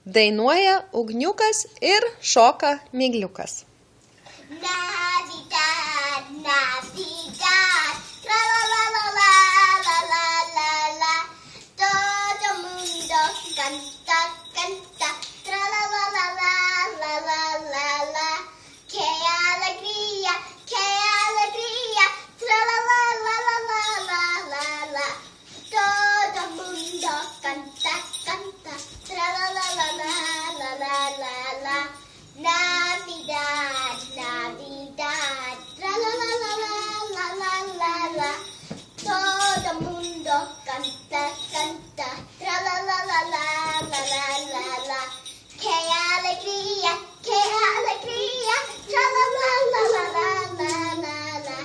Dainuoja ugniukas ir šoka migliukas. Navidad, Navidad, la la la la la la la la, todo mundo canta, canta, tra la la la la la la la la, qué alegría, tra la la la la la la la la, todo mundo canta, canta, tra la la la la la la la la, Navidad, Navidad, tra la la la la la la la la, todo mundo canta, canta, tra la la la la la la la la, qué alegría, tra la la la la la la la la,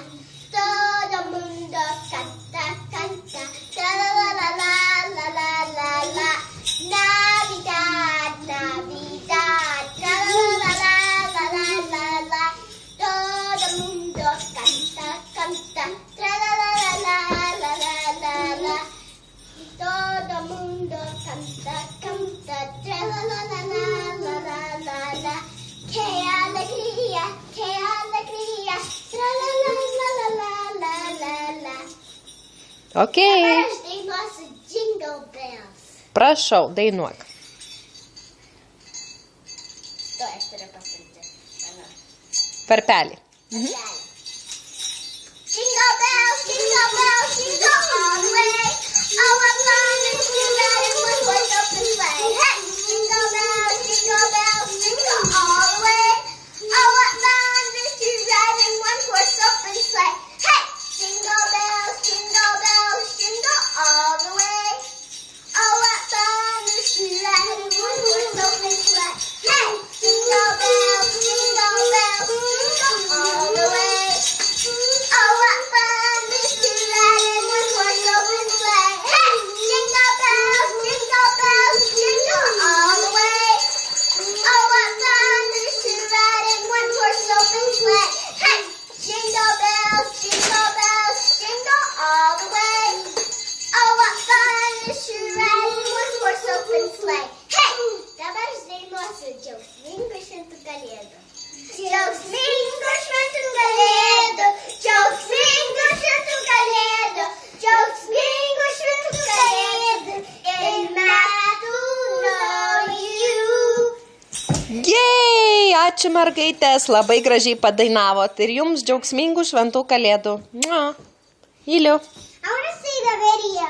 todo mundo canta, canta, tra la la la la la la la la, Navidad, Navidad, tra la la la la la la la, todo mundo canta, canta, tra la la la la la la la la, todo mundo canta, canta, tra la la la la la la la la, qué alegría, tra la la la la la la la la. Ok, Dabar aš dainuosiu Jingle Bells. prašau, dainuok. Tuoj aš turiu pasirinkti. Varpelį. Jingle bells, jingle bells, jingle all the way. Oh, what fun it is to ride in one horse open sleigh. Hey, jingle bells, jingle all the way. Oh, what fun it is to ride in one horse open sleigh. Hey, jingle bells, jingle all the way. Oh, what fun it is to ride in one horse open sleigh. Hey, jingle bells, jingle all the way. Oh, what fun it is to ride in one horse open sleigh. Hey, jingle bells, jingle all the way. Oh, what fun it is to ride in one horse open sleigh. Hey, jingle bells, jingle all the way. Oh, what fun it is to ride in one horse open sleigh. Hey, dabar aš dainuosiu džiaugsmingų šventų kalėdų. Džiaugsmingų šventų kalėdų, džiaugsmingų šventų kalėdų, džiaugsmingų šventų kalėdų ir metų naujų. Jei, ačiū mergaitės, labai gražiai padainavot ir jums džiaugsmingų šventų kalėdų. Myliu. I want to see the video.